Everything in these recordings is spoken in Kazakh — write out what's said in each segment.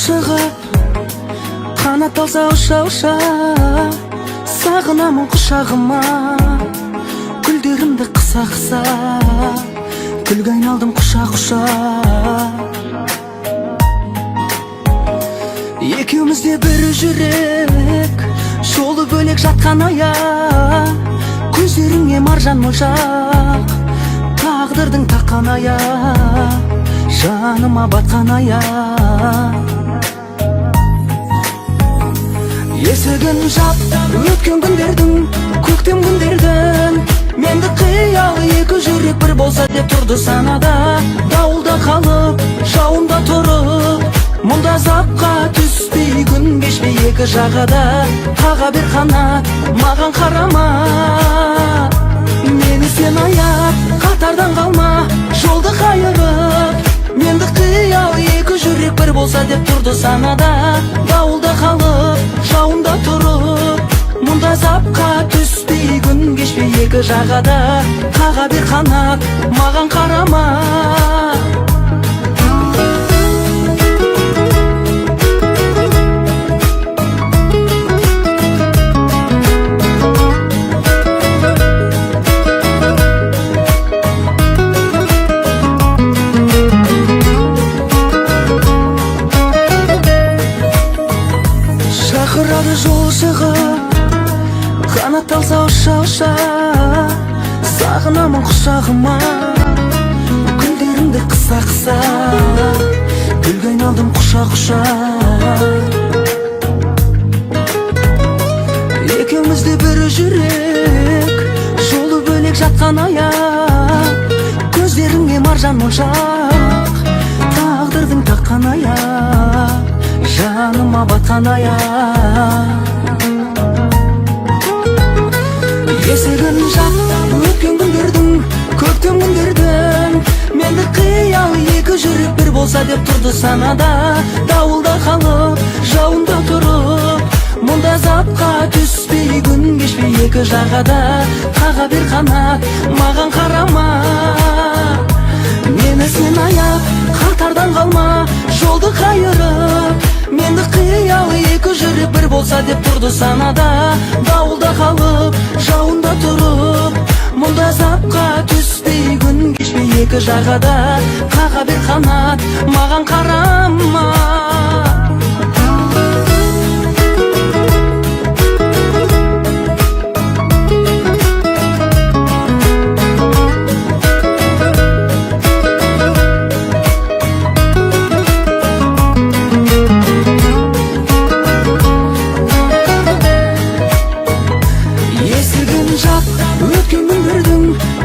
шығып, қанат алса ұша-ұша, сағынамын құшағыма, гүлдерімді қыса-қыса, гүлге айналдым құша-құша. Екеумізде бір жүрек, жолы бөлек жатқан аяқ, көздеріңе маржан моншақ, тағдырдың таққан аяқ, жаныма батқан аяқ. Есігін жап, өткен күндердің, көктем күндердің, менді қиял екі жүрек бір болса деп тұрды санада. Дауылда қалып, жауында тұрып, мұнда запқа түспей, күн кешпей екі жағада. Қаға бер қанат, маған қарама, мені сен аяп, қатардан қалма, жолды қайырып. Менді қиял екі жүрек бір болса деп тұрды санада. Дауылда қалып, жауында тұрып, мұнда запқа түспей, күн кешпей екі жағада. Қаға бер қанат, маған қарама. Шақырады жол шығып, қанат алса ұша-ұша, сағынамын құшағыма, гүлдерімді қыса-қыса, гүлге айналдым құша-құша. Екеумізде бір жүрек, жолы бөлек жатқан аяқ, көздеріңе маржан моншақ, тағдырдың таққан аяқ, жаныма батқан аяқ. Есігін жап, өткен күндердің, көктем күндердің, менді қиял екі жүрек бір болса деп тұрды санада. Дауылда қалып, жауында тұрып, мұнда запқа түспей, күн кешпей екі жағада. Қаға бер қанат, маған қарама, мені сен аяп, қатардан қалма, жолды қайырып. Менді қиял екі жүрек бір болса деп тұрды санада. Дауылда қалып, жауында тұрып, мұнда запқа түспей, күн кешпей екі жағада. Қаға бер қанат, маған қарама. Өткен күндердің,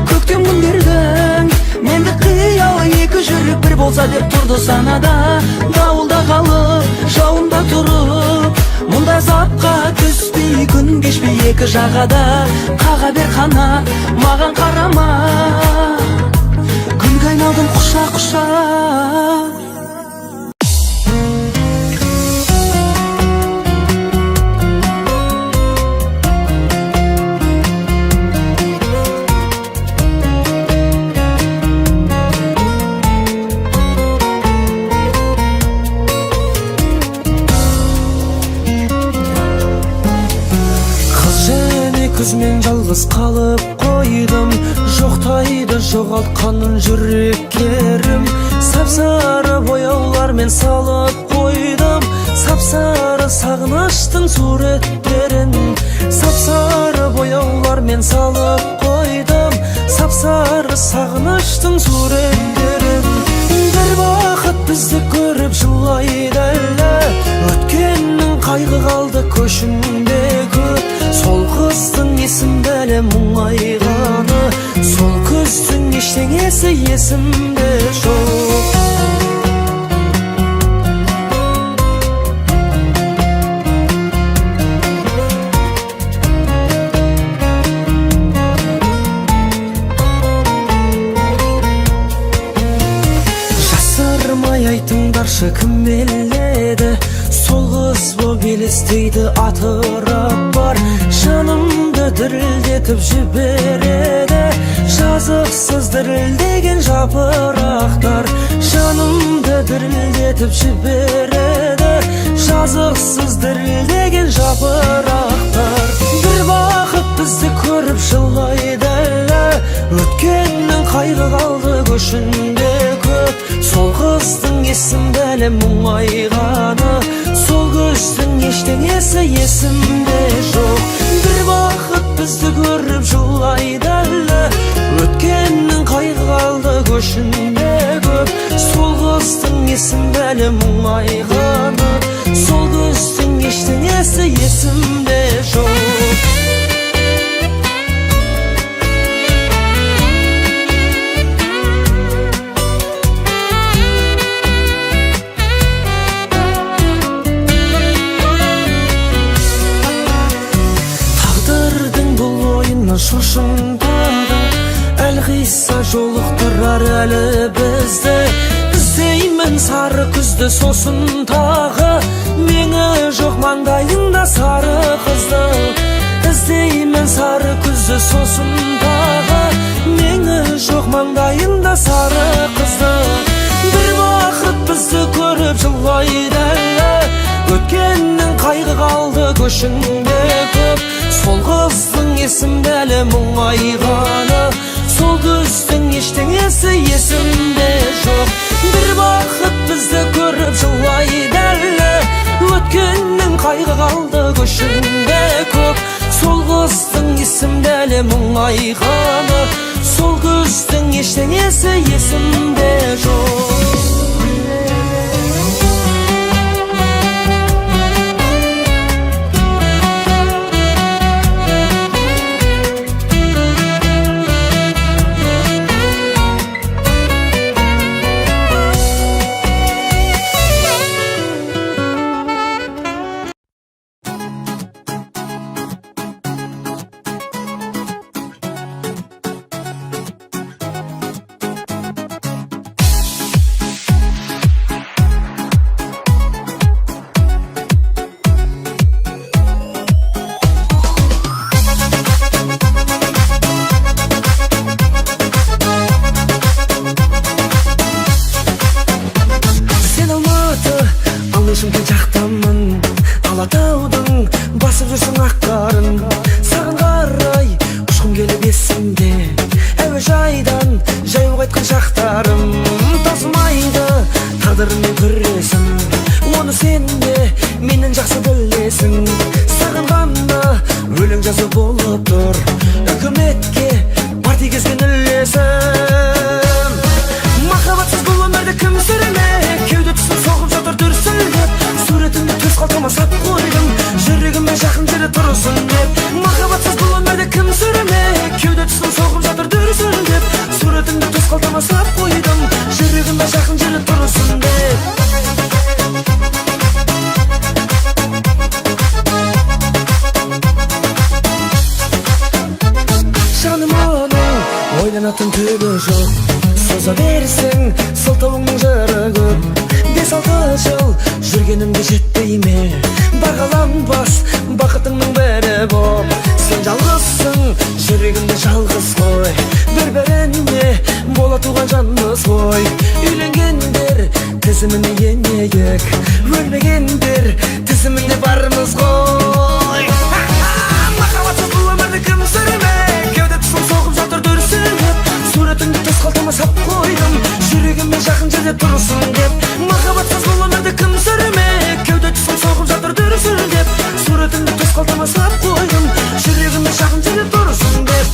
көктем күндердің, менді қиял екі жүрек бір болса деп тұрды санада. Дауылда қалып, жауында тұрып, мұнда запқа түспей, күн кешпей екі жағада. Қаға бер қанат, маған қарама, гүлге айналдым құша-құша. Күзмен жалғыз қалып қойдым, жоқтайды жоғалтқанын жүректерім. Сап-сары бояулармен салып қойдым, сап-сары сағыныштың суреттерін. Сап-сары бояулармен салып қойдым, сап-сары сағыныштың суреттерін. Бір бақыт бізді көріп жылайды әлі, өткеннің қайғы қалды көшіндегі. Сол қыздың есім бәлі мұңайғаны, сол күздің ештеңесі есімде жоқ. Жасырмай айтыңдаршы, кім еледі Сол қыз боп елестейді атырап бар, жанымды дірілдетіп жібереді. Жазықсыз дірілдеген жапырақтар жанымды дірілдетіп жібереді. Жазықсыз дірілдеген жапырақтар. Бір бақыт бізді көріп жылайды, өткеннің қайғы қалды көшінде көп. Сол қыздың есімді әлі мұңайғаны, сол көздің ештеңесі есімде жоқ. Бір бақыт бізді көріп жылайды, өткеннің қайғы қалды көшінде көп. Сол қыздың есімді әлі мұңайғаны, сол көздің ештеңесі есімде жоқ. Шошындады әлқисса жолықтырар әлі бізді. Іздеймін сары күзді сосын тағы, меңі жоқ маңдайында сары қызды. Іздеймін сары күзді сосын тағы, меңі жоқ маңдайында сары қызды. Бір бақыт бізді көріп жылайды, өткеннің қайғы қалды көшінде көп. Сол қыздың есімді әлі мұңайғаны, сол көздің ештеңесі есімде жоқ. Бір бақыт бізді көріп жылайды, өткеннің қайғы қалды көшінде көп. Сол қыздың есімді әлі мұңайғаны, сол көздің ештеңесі есімде жоқ. Шымкент жақтамын, Алатаудың басып жүрсің ақ қарын. Саған қарай ұшқым келіп есімде, әуежайдан жаяу қайтқан шақтарым. Таусылмайды тағдырымен күресім, оны сен де менен жақсы білесің. Саған ғана өлең жазу болып тұр, үкіметке партия кезген үлесім. Махаббатсыз бұл өмірді кім сүрмек, кеуде тұсын соғып жатыр дүрсілдеп. Суретіңді төс қалтама сап қойдым, жүрегіме жақын жері тұрсын деп. Махаббатсыз бұл өмірді кім сүрмек, кеуде тұсын соғып жатыр дүрсілдеп. Суретіңді төс қалтама сап қойдым, жүрегіме жақын жері тұрсын деп. Жаным оның ойланатын түгі жоқ, соза берсең сылтауыңның жыры көп. 5-6 жыл жүргенімде жетпей ме, бағаланбас бақытыңның бірі боп. Сен жалғызсың, жүрегімде жалғыз қой, бір-біріне бола туған жанбыз ғой. Үйленгендер тізіміне енейік, өлмегендер тізімінде бармыз ғой. Махаббатсыз бұл өмірді кім сүрмек, кеуде тұсын соғып жатыр дүрсілдеп. Суретіңді төс қалтама сап қойдым, жүрегіме жақын жерде тұрсын деп. Махаббатсыз бұл өмірді кім сүрмек, кеуде тұсын соғып жатыр дүрсілдеп. Суретіңді төс қалтама сап қойдым, жүрегіме жақын жерде тұрсын деп.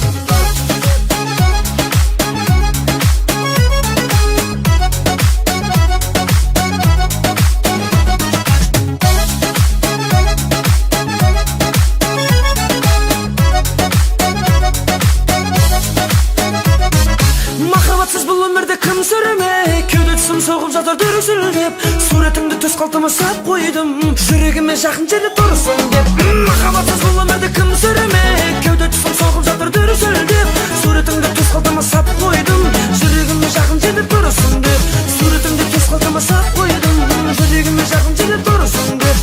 Махаббатсыз бұл өмірді кім сүрмек, кеуде тұсын соғып жатыр дүрсілдеп. Суретіңді төс қалтама сап қойдым, жүрегіме жақын жерде тұрсын деп. Махаббатсыз бұл өмірді кім сүрмек, кеуде тұсын соғып жатыр дүрсілдеп. Суретіңді төс қалтама сап қойдым, жүрегіме жақын жерде тұрсын деп. Суретіңді төс қалтама сап қойдым, жүрегіме жақын жерде тұрсын деп.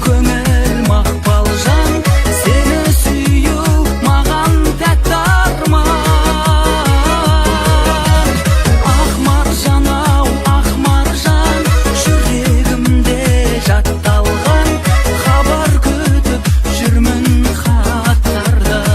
көңіл мақпал жан, сені сүю маған тәтті арман. Ақ маржан ау, ақ маржан, жүрегімде жатталған, хабар күтіп жүрмін хаттардан.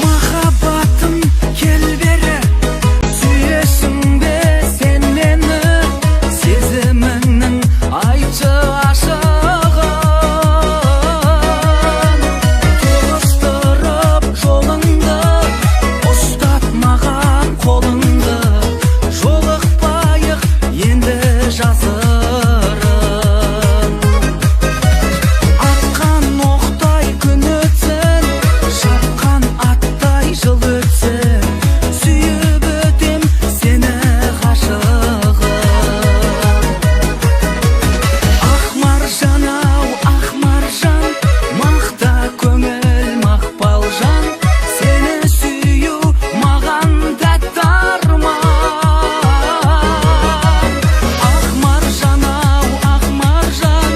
Махаббатым кел бері, сүйесің бе сен мені, сезіміңнің айтшы ашығын. Тоғыстырып жолыңды, ұстат маған қолыңды, жолықпайық енді жасырын. Атқан оқтай күн өтсін, шапқан аттай жыл өтсін, сүйіп өтем сені ғашығым. Ақ маржан ау, ақ маржан, мақта көңіл мақпал жан, сені сүю маған тәтті арман. Ақ маржан ау, ақ маржан,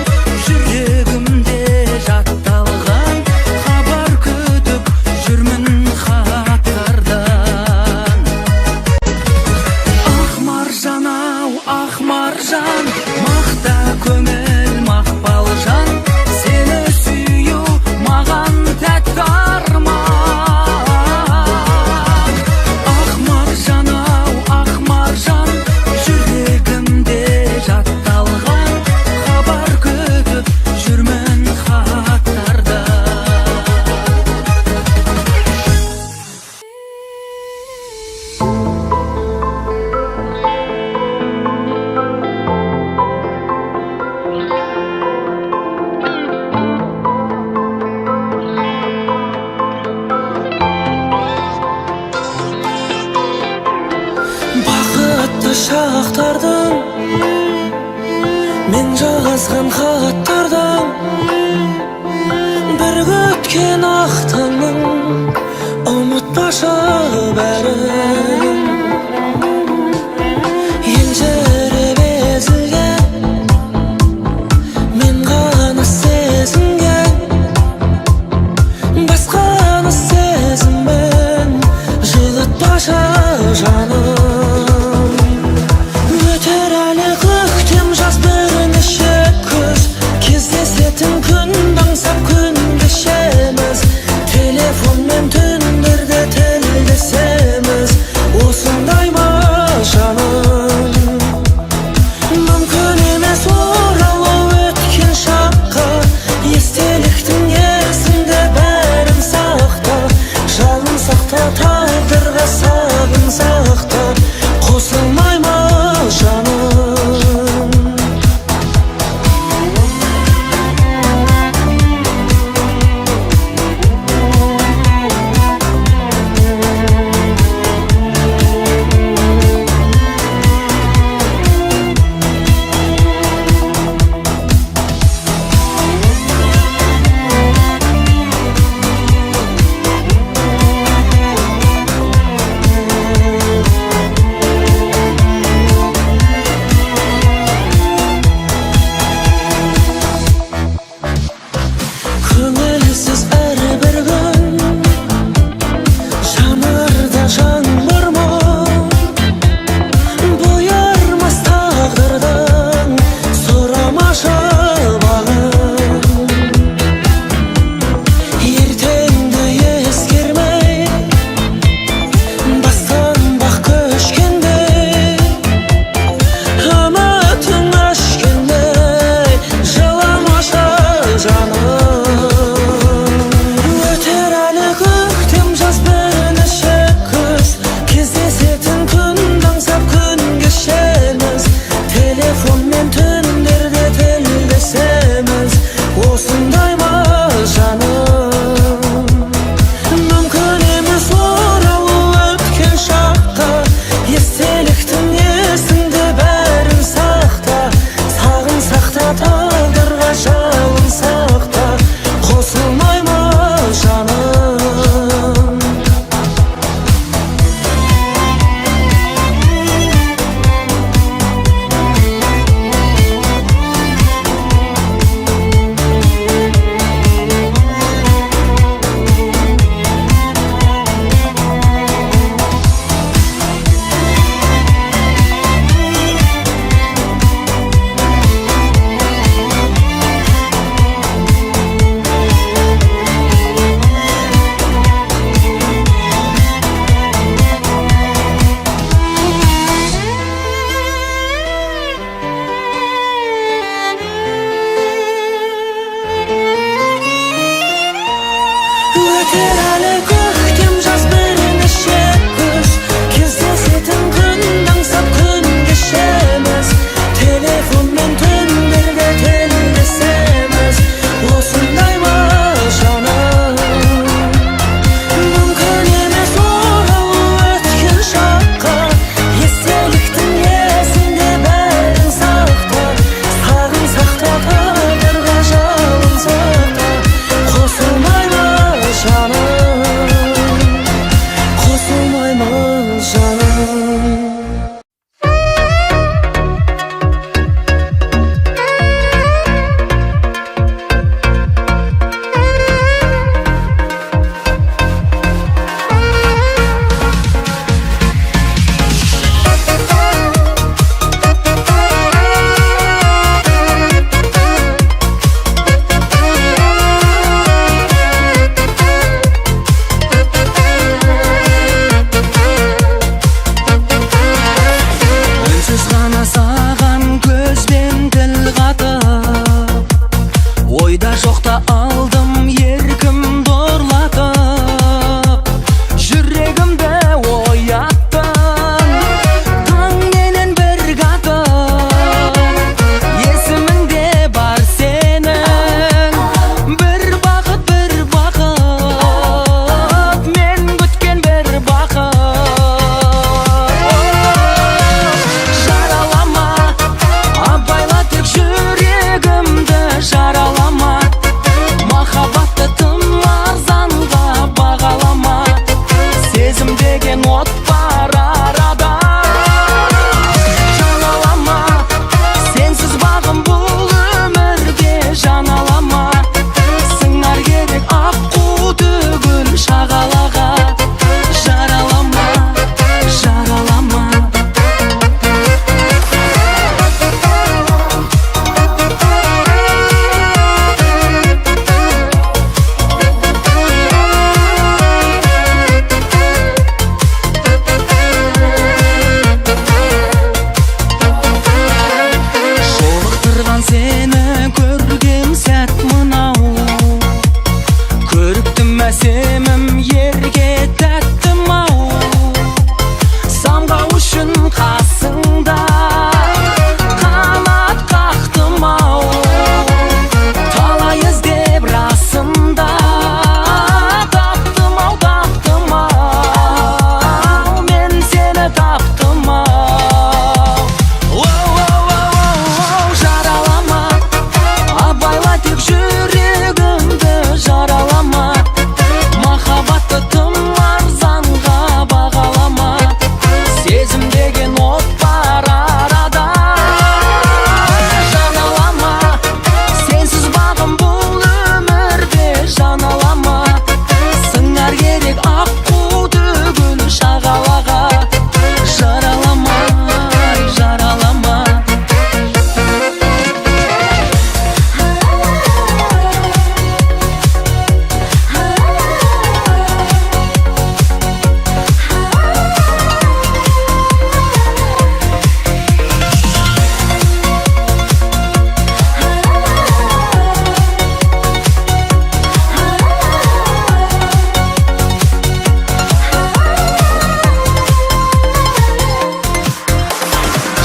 жүрегімде жатталған, хабар күтіп жүрмін хаттардан. Ақ маржан ау, ақ маржан, мақта көңіл мақпал жан, сені сүю маған тәтті арман. Ақ маржан ау, ақ маржан, жүрегімде жатталған, хабар күтіп жүрмін хаттардан. Бақытты шақтардың, мен жазған хаттардан, бір күткен ақ таңның, ұмытпашы бәрін. Елжіреп езілген, мен ғана сезінген, басқаны сезінмен, жылытпашы жаным. Өтер әлі көктем жаз бірнеше күз, кездесетін күнді аңсап күн кешеміз, телефонмен түндерде тілдесеміз, осындай ма жаным? Мүмкін емес оралу өткен шаққа, естеліктің есіңде бәрін сақта, жалын сақта, тағдырға сабын сақта, қосылмай ма жаным? Көңілсіз әрбір күн, жанарда жаңбыр мұң, бұйырмас тағдырдың, сұрамашы бағын. Ертеңді ескермей, бастан бақ көшкенде, үмітің өшкенде, жыламашы жаным. Өтер Жетер әлі көктем жаз бірнеше күз кездесетін күн аңсап күн кешеміз телефонмен түндерде тілдесеміз осындай ма жаным мүмкін емес оралу өткен шаққа естеліктің есінде бәрін сақта сағын сақта тағдырға жалын сақта қосылмай ма жаным қосылмай ма жаным үнсіз ғана саған көзбен тіл қатып ойда жоқта алдым еркім дорлатып жүрегімді ояттың таңменен бір қатып есіміңде бар сенің бір бақыт мен күткен бір бақыт жаралама абайла тек жүрегімді жаралама махаббатты тым арзанға бағалама сезім деген от бар арада жалалама сенсіз бағым бұл өмірде жаналама сыңар керек аққу түгіл шағалаға жаралама жаралама жолықтырған сені көргем сәт мынау көріктім әсемім ерге тәттім ау самғау үшін қасыңда қанат қақтым ау талай іздеп расында таптым ау мен сені таптым ау жаралама абайла тек жүрегімді жаралама махаббатты тым арзанға бағалама сезім деген от бар арада жаналама сенсіз бағым бұл өмірде жаналама сыңар керек аққу түгіл шағалаға жаралама жаралама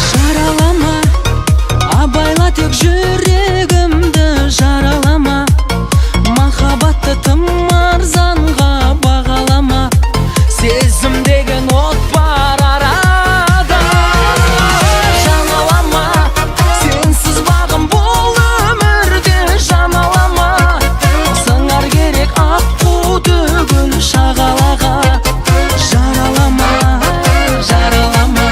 жаралама абайла тек жүрегімді жаралама махаббатты тым арзанға бағалама сезім деген от бар арада жаналама сенсіз бағым бұл өмірде жаналама сыңар керек аққу түгіл шағалаға жаралама жаралама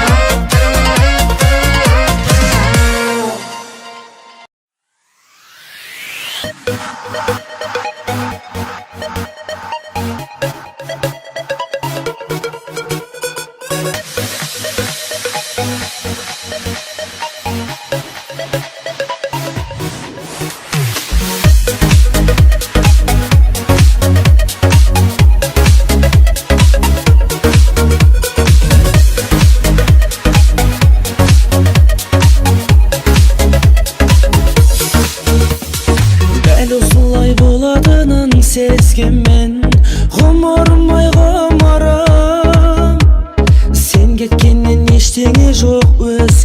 сезгенмен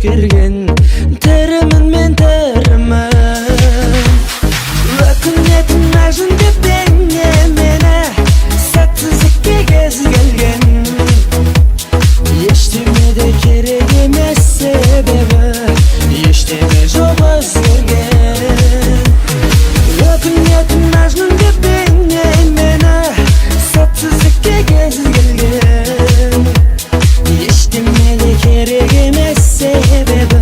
өзгерген. Терімін мен терімін, өкінетін мәжін деп бейне мені, сәтсіздікке кез келген. Ештеме де керек емес себебі, ештеме жоқ өзгерген. Өкінетін мәжнүн деп бейне мені, сәтсіздікке кез келген. Ештеме де керек емес себебі,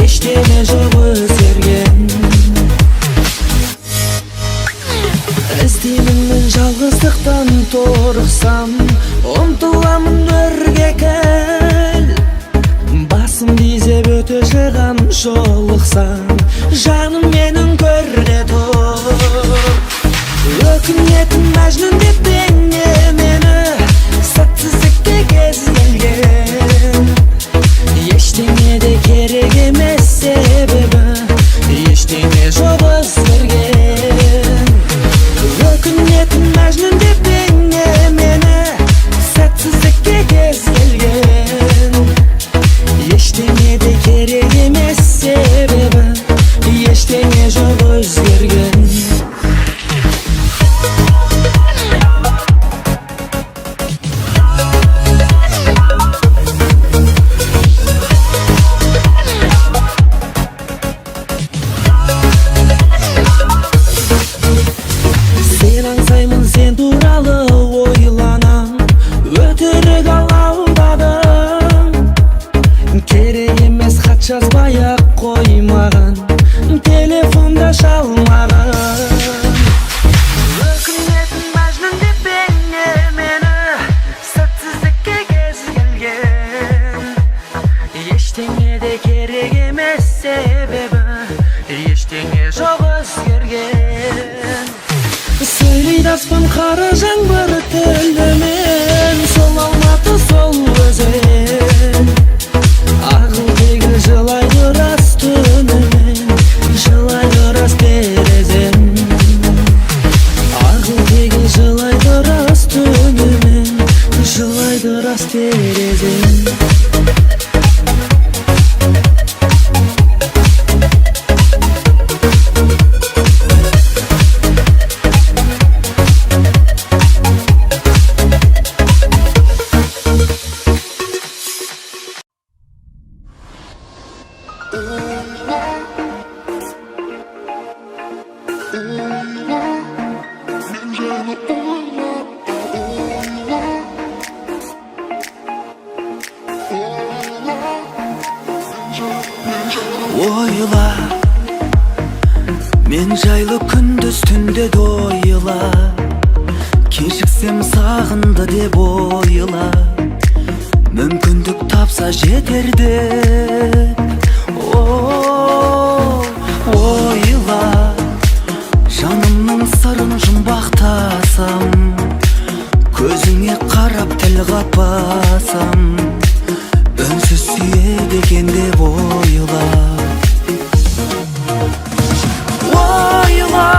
ештеме жоқ өзгерген. Іздеймін мен жалғыздықтан торықсам, ұмтыламын өрге кел. Басым дизеп өте шығам жолықсам, жаным менің көрге тұр. Өкінетін мәжнүн деп бейне мені, сәтсіздікке кез келген. Ештеңе де керек емес себебі, ештеңе жоқ өзгерген. Өкінетін мәжнүн деп бейне мені, сәтсіздікке кез келген. Ештеңе де керек емес себебі, ештеңе жоқ өзгерген. Сен аңсаймын, сен туралы ойланам, өтірік алдадың. Керек емес хат жазбай-ақ қоймаған, телефонда шалмаған. Өкінетін мәжнүн деп бейне мені, сәтсіздікке кез келген. Ештеңе де керек емес себебі, ештеңе жоқ өзгерген. Сөйлейді аспан қара жаңбыр тілімен, сол алматы сол өзен. Ағыл тегіл жылайды рас түнімен, жылайды рас терезем. Ағыл тегіл жылайды рас түнімен, жылайды рас терезем. Ойла, мен жайлы күндіз түнде дойла, кешіксем сағынды деп ойла, мүмкіндік тапса жетерді. Ойла, жанымның сырын жұмбақтасам, көзіңе қарап тіл қатпасам, үнсіз сүйеді екен деп ойла. Ойла,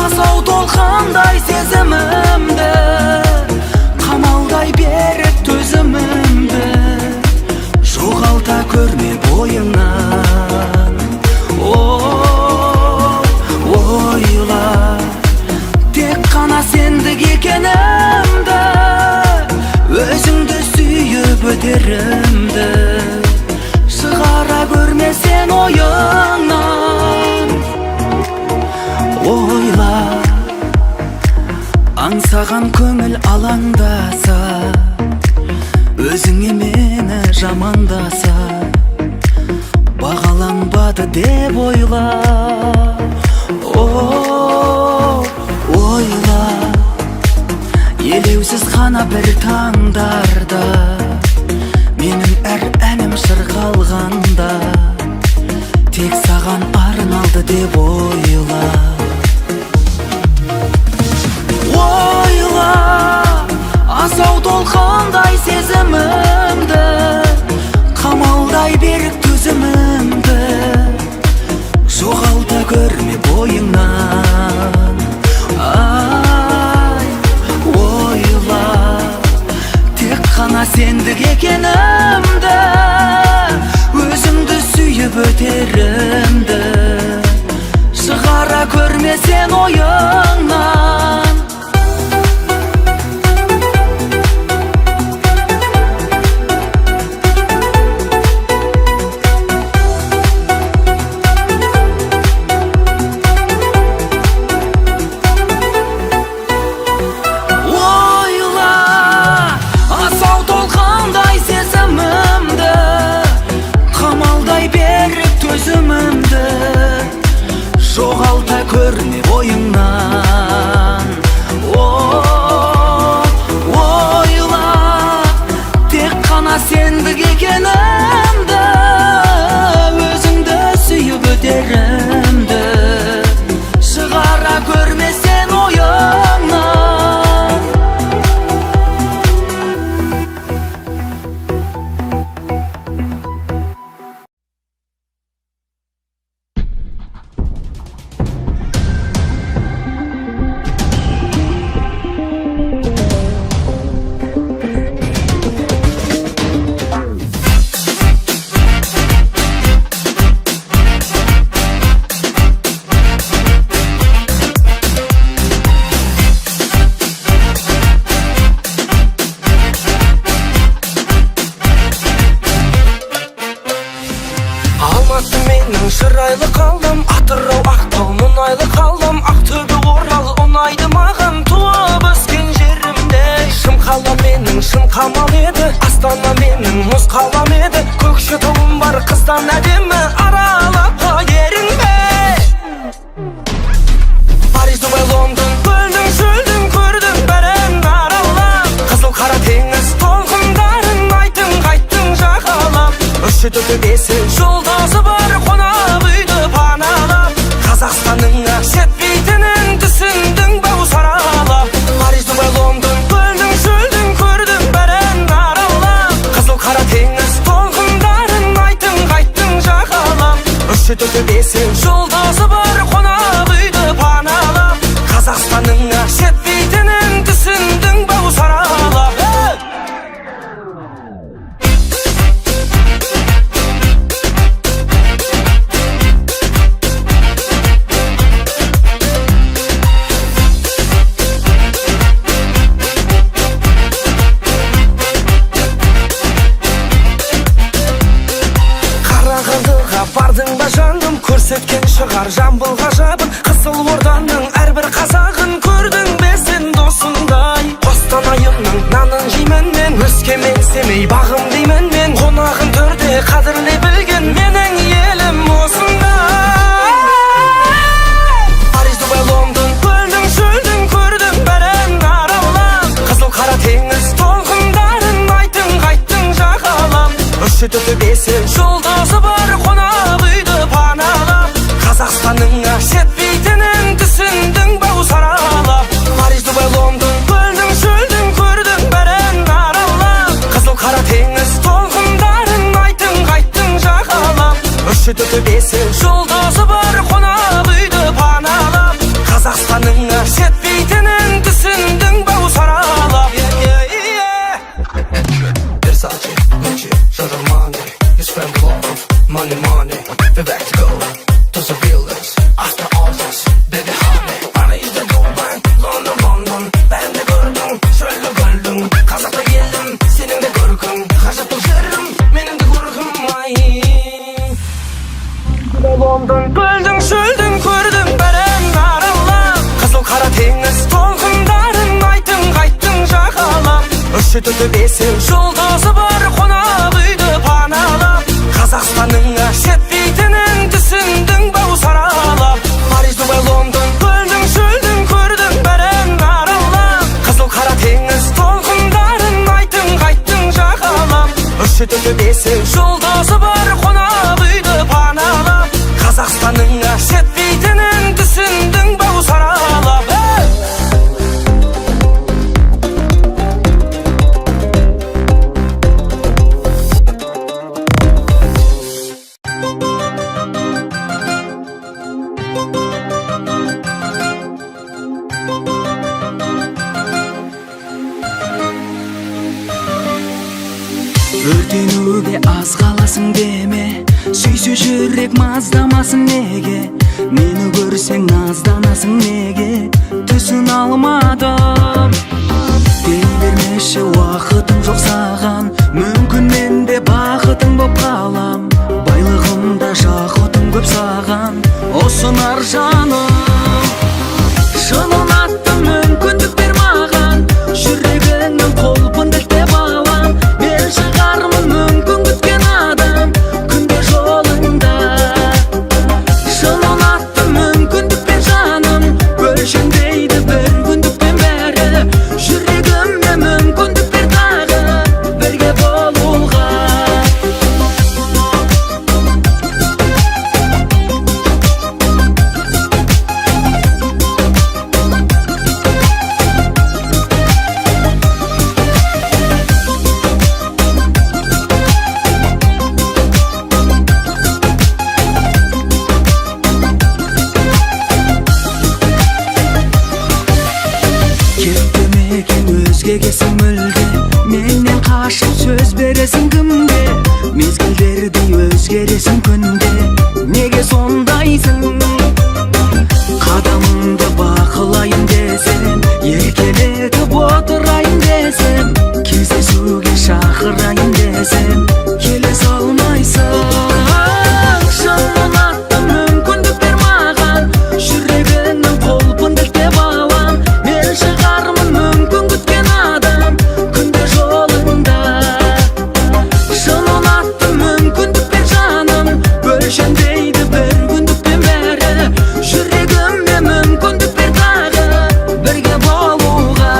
асау толқандай сезімімді, қамалдай беріп төзімімді, жоғалта көрме бойыңнан. Ойла, тек қана сендік екенімді, өзіңді сүйіп өтерімді, шығара көрме сен ойыңнан. Ойла, аңсаған көңіл алаңдаса, өзіңе мені жамандаса, бағаланбады деп ойла. Ойла, елеусіз ғана бір таңдарда, менің әр әнім шырқалғанда, тек саған арналды деп ойла. Ойла, асау толқындай сезімімді, қамалдай берік төзімімді, жоғалта көрме бойыңнан. Ойла, тек қана сендік екенімді, өтерімді, шығара көрмесен ойыңнан. Жоғалта көрме бойыңнан. Ойла, тек қана сендік екенімді, өзіңді сүйіп өтерімді, шығара көрмесен ойыңнан. Алматы менің шырайлы қалдым, Атырау, Ақтау мұнайлы қалдым, Ақтөбе, Орал ұнайды маған, туып өскен жерімде. Шымқала менің шын қамал еді, Астана менің мұз қалам еді, Көкшетауым бар қыздан әдемі, аралап еріңбе. Париж, Дубай, Лондон, көлдің шөлдің көрдім бәрін аралап, қызыл қара теңіз толқындарын айттың қайттың жағалап, үші төрті бесі жолдасы бар қонақ үйді паналап, Қазақстанның жетпейтінін түсіндің бау саралап. Париж, Дубай, Лондон, көлдің шөлдің көрдім бәрін аралап, қызыл қара теңіз толқындарын айттың қайттың жағалап, үші төрті бесі жолдасы бар қонақ үйді паналап, Қазақстанның жетпейтінін түсіндің бау саралап. Қарағандыға бардың ба жаным, көрсеткен шығар Жамбыл ғажабын, Қызыл Орданың әрбір қазағын көрдің бе сен досыңдай. Қостанайымның нанын жеймін мен, Өскемен, Семей бағым деймін мен, қонағын төрде қадірлей білген менің елім осындай. Париж, Дубай, Лондон, көлдің шөлдің көрдім бәрін аралап, қызыл қара теңіз толқындарын айттың қайттың жағалап, үші төрті бесі жолдасы бар қонақ үйді паналап, Қазақстанның жетпейтінін түсіндің бау саралап. Париж, Дубай, Лондон, көлдің шөлдің көрдім бәрін аралап, қызыл қара теңіз толқындарын айттың қайттың жағалап, үші төрті бесі жолдасы бар қонақ үйді паналап, Қазақстанның жетпейтінін түсіндің бау саралап. Versace, Gucci, Chanel, money, you spend a lot of money, we're back to go to the buildings after all this, baby honey. Paris'de Dubai, London, ben de gördüm, şöyle gördüm, Kazak'ta geldim, senin de görkün, Kazak'ta yerim, benim de görküm, ay. London, gördüm, şöldüm, gördüm, beren aralap, Kızıl Kara Tengіз толқындарын айттың қайттың жағалап, үші төрті бесі жолдасы бар қонақ үйді паналап, Қазақстанның жетпейтінін түсіндің бау саралап. Париж, Дубай, Лондон, көлдің шөлдің көрдім бәрін аралап, Қызыл Қара Теңіз толқындарын айттың қайттың жағалап, үші төрті бесі жолдасы бар қонақ үйді паналап, Қазақстанның жетпейтінін түсіндің бау саралап. Өртенуге аз қаласың деме, Сүйсө жүрек маздамасын неге, мени көрсең назданасың неге, түсін алмадым. Дей бермеші уақытым жоқ саған, мүмкін мен де бақытың боп қалам. Байлығымда жақұтым көп саған, осынар жаным. Шынын аттым, мүмкіндік бер маған, жүрегіңнің қолпын ділтеп алам. Мен шығармын мүмкін күткен адам, күнде жолыңда. Шынын аттым, мүмкіндік бер жаным, өлшенбейді бір күндіктен бәрі. Жүрегіме мүмкіндік бер тағы, бірге болуға. Өзгегесің мүлде, менен қашып сөз бересің кімге? Мезгілдердей өзгересің күнде, неге сондайсың? Қадамыңды бақылайын десем, еркелетіп отырайын десем, кездесуге шақырайын десем, келе салмайсың. Шынын аттым, мүмкіндік бер маған, жүрегіңнің қолпын ділтеп алам. Мен шығармын мүмкін күткен адам, күнде жолыңда. Шынын аттым, мүмкіндік бер жаным, өлшенбейді бір күндіктен бәрі. Жүрегіме мүмкіндік бер тағы, бірге болуға.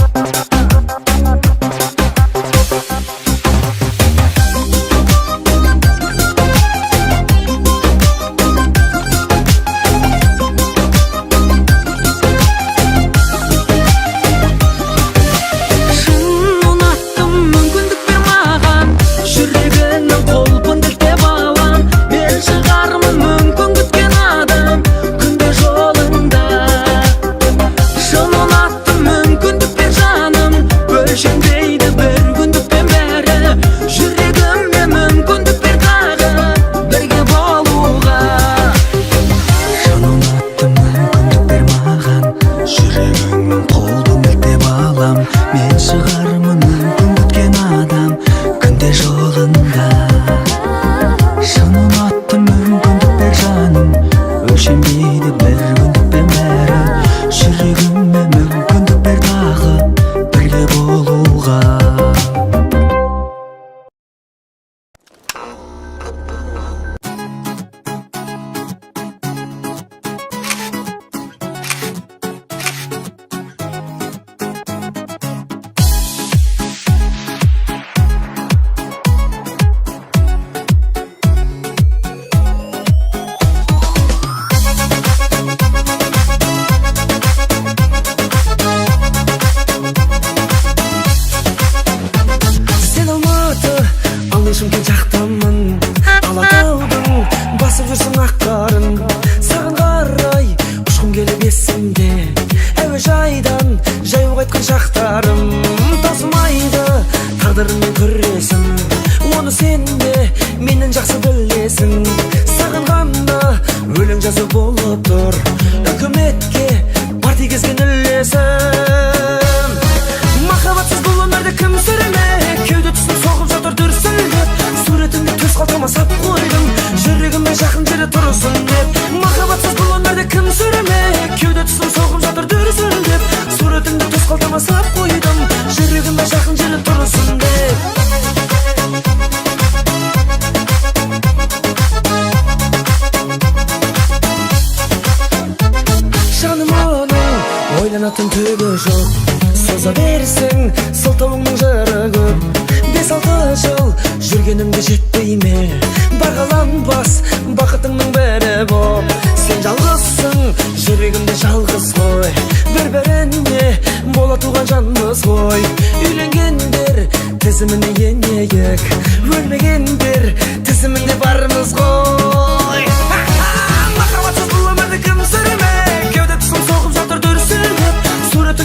Шынын аттым, мүмкіндік бер маған, жүрегіңнің қолпын ділтеп алам. Мен шығармын мүмкін күткен адам, күнде жолыңда. Шынын аттым, мүмкіндік бер жаным, өлшенбейді бір күндіктен бәрі. Жүрегіме мүмкіндік бер тағы, бірге болуға. Шынын аттым, мүмкіндік бер маған, жүрегіңнің қолпын ділтеп алам. Мен шығармын мүмкін күткен адам, күнде жолында. Шынын аттым, мүмкіндік бер жаным, өлшенбейді бір күндіктен бәрі. Жүрегіме мүмкіндік бер тағы, бірге болуға. Сен Алматы, аңдай Шымкент жақтамын. Алатаудың басып жүрсің ақ қарын, саған қарай ұшқым келіп есімде. Әуежайдан жаяу қайтқан шақтарым, таусылмайды тағдырыңмен күресім. Оны сен де менен жақсы білесің. Саған ғана өлең жазу болып тұр, үкіметке парти кезген үлесім. Махаббатсыз бұл өмірді кім сүрмек, кеуде тұсын соғып жатыр дүрсілдеп. Суретіңді төс қалтама сап қойдым, жүрегіме жақын жері тұрсын деп. Махаббатсыз бұл өмірді кім сүрмек, кеуде тұсын соғып жатыр дүрсілдеп. Суретіңді төс қалтама сап қойдым, жүрегіме жақын жері тұрсын деп. Жаным оның ойланатын түгі жоқ, соза берсең сылтауыңның жыры көп. 5-6 жыл жүргенімде жетпей ме, бағаланбас бақытыңның бәрі боп. Сен жалғызсың, жүрегімде жалғыз ғой, бір-біріне бола туған жанбыз ғой. Үйленгендер тізіміне енейік, өлмегендер тізімінде бармыз ғой. Махаббатсыз бұл өмірді кім сүрмек, кеуде тұсын соғып жатыр дүрсілдеп. Суреті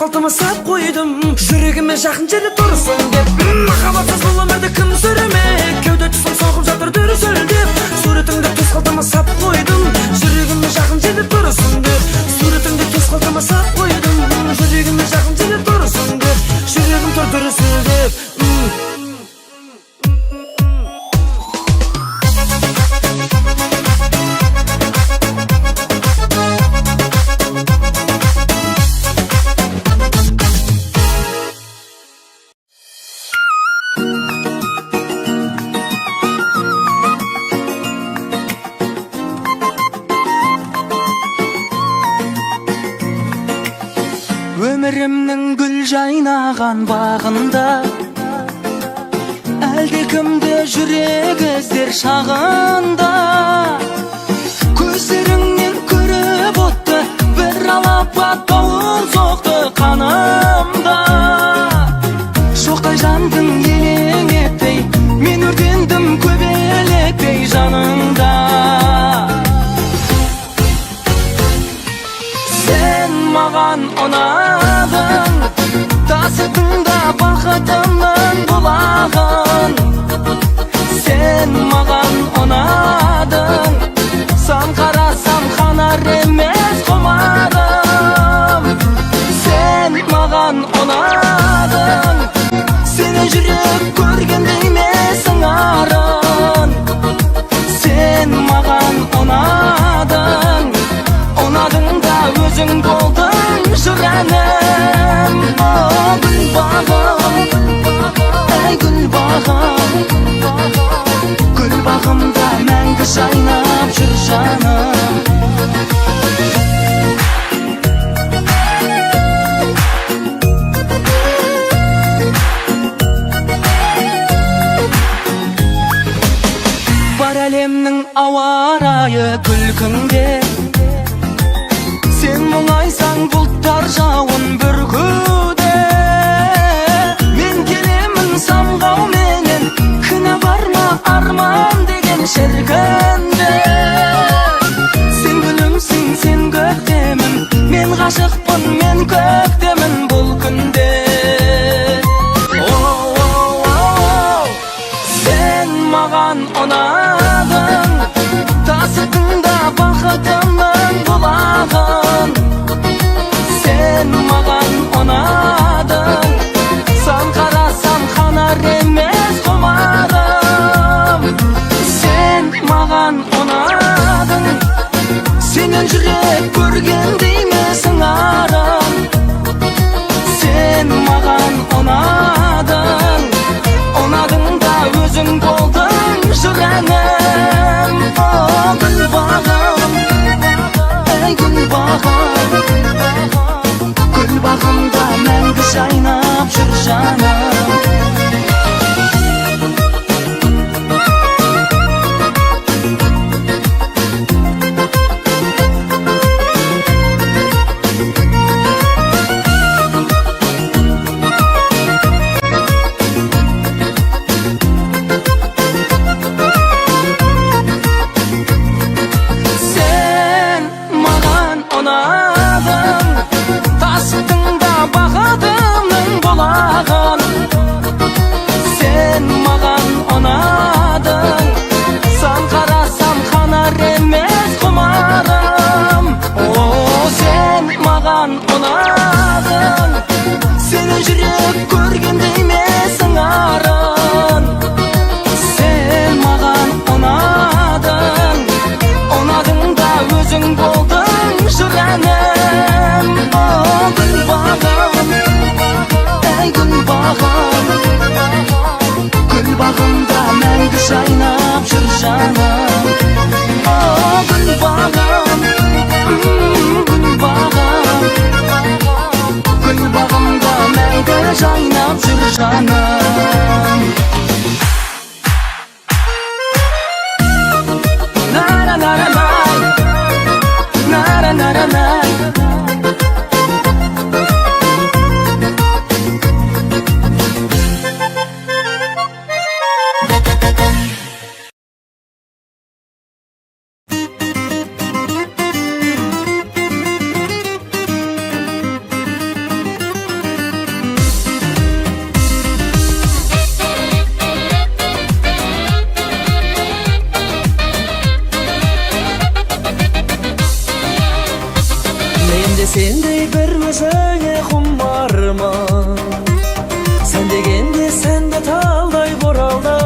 қалтама сап қойдым, жүрегіме жақын жерде тұрсын деп. Махаббатсыз бұл өмірді кім сүремек, кеуде тұсым соғып жатыр дүрсілдеп. Суретіңді төс қалтама сап қойдым, жүрегіме жақын жерде тұрсын деп. Суретіңді төс қалтама сап қойдым, жүрегіме жақын жерде тұрсын деп. Жүрегім тұр дүрсілдеп. Өмірімнің гүл жайнаған бағында әлде кімде жүрек іздер шағында. Көздеріңнен көріп отты, бір алапат дауыл соқты қанымда. Шоқтай жандың елең етпей, мен өртендім көбелектей жаныңда. Сен маған ұнадың, тасыдың да бақытымның бұлағын. Сен маған ұнадың, сан қарасам қанар емес құмарым. Сен маған ұнадың, сені жүрек көргенде емес сыңарын. Сен маған ұнадың, ұнадың да өзің болдың жүрәнім. Гүл бағым, әй гүл бағым, гүл бағымда мәңгі жайнап жүр жаным. Бар әлемнің ауа райы күлкіңде, сен мұңайсаң бұлттар жауын бүркуде. Мен келемін самғауменен, кінә бар ма арман деген шіркінде. Сен гүлімсің, сен көктемім, мен ғашықпын, мен көктемін бұл күнде. Сен маған ұнадың, тасыдың да бақытымның бұлағын. Сен маған ұнадың, сан қарасам қанар емес құмарым. Сен маған ұнадың, сенен жүрек көргенде емес сыңарым. Сен маған ұнадың, ұнадың да өзің болдың жүрәнім. Гүл бағым, әй гүл бағым, гүл бағымда мәңгі жайнап жүр жаным. Тасыдың да бақытымның бұлағын. Сен маған ұнадың, сан қарасам қанар емес құмарым. Сен маған ұнадың, сені жүрек көргенде емес сыңарын. Сен маған ұнадың, ұнадың да өзің болдың жүрәнім. Гүл бағым, әй гүл бағым, гүл бағымда мәңгі жайнап жүр жаным. Гүл бағым, гүл бағым, гүл бағымда мәңгі жайнап жүр жаным. На-на-на-на-най, на-на-на-на-най. өзіңе құмармын. Сен дегенде сенде талдай боралда.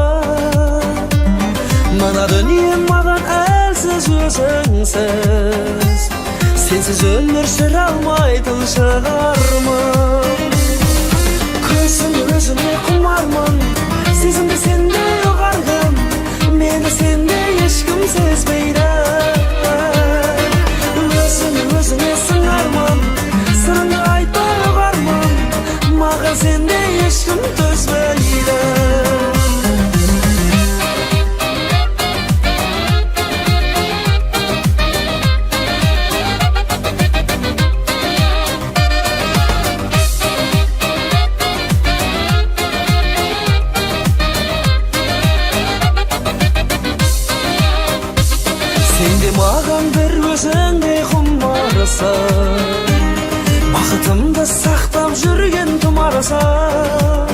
Мына дүние маған әлсіз өзіңсіз. Сенсіз өмір сүре алмайтын шығармын. Көзім өзіме құмармын. Сезімді сенде ұғарғым. Мені сенде ешкім сезбейді. Өзім өзіңе сыңармын. Сырыңды айтпай ұғармын. Маған сенде ешкім төзбейді. Сенде маған бір өзіңдей құмарсың. Бақытымды сақтап жүрген тұмарсың.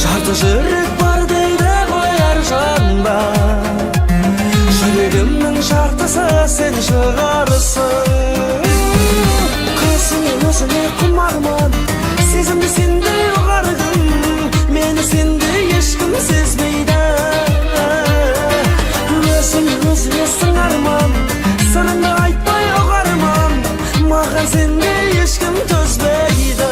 Жарты жүрек бар дейді ғой әр жанда. Жүрегімнің жартысы сен шығарсың. Көзіңе өзіңе құмармын. Сезімді сенде ұғарғым. Мені сенде ешкім сезбейді. Өзіңе сыңармын. Сырыңды айтпай ұғармын. Маған сенде ешкім төзбейді.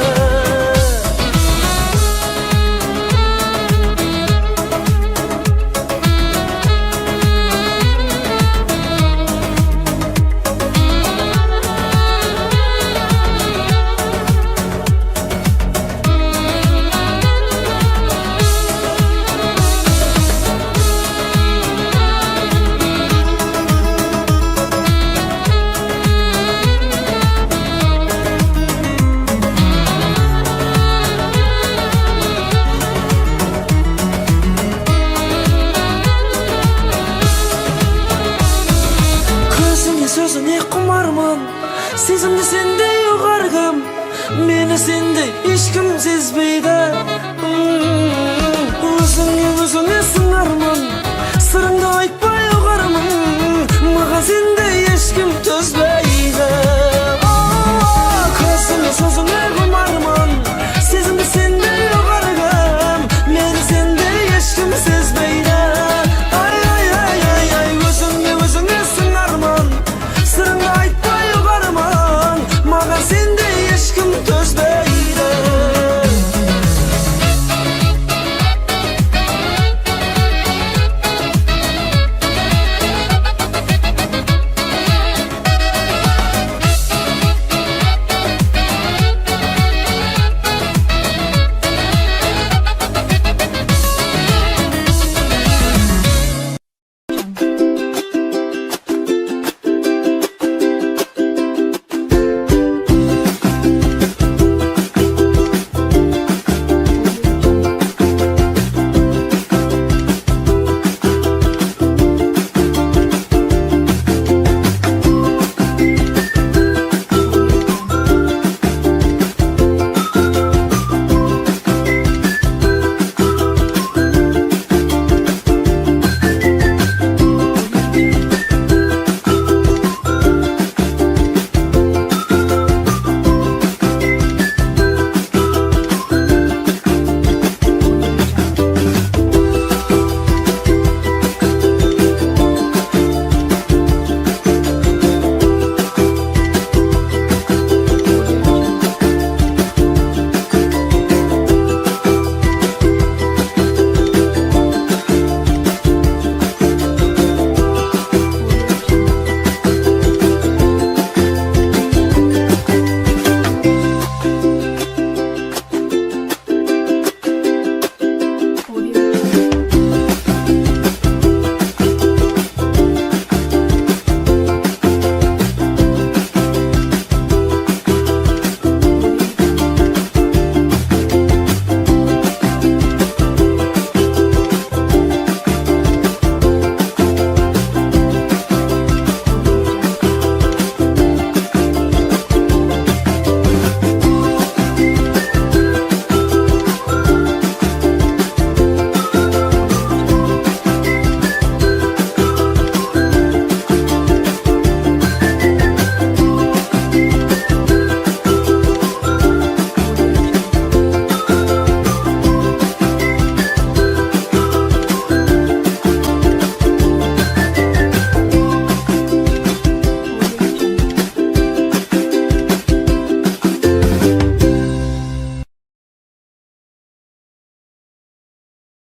Сөзіңе құмармын. Сезімді сенде ұғарғым. Мені сенде ешкім сезбейді.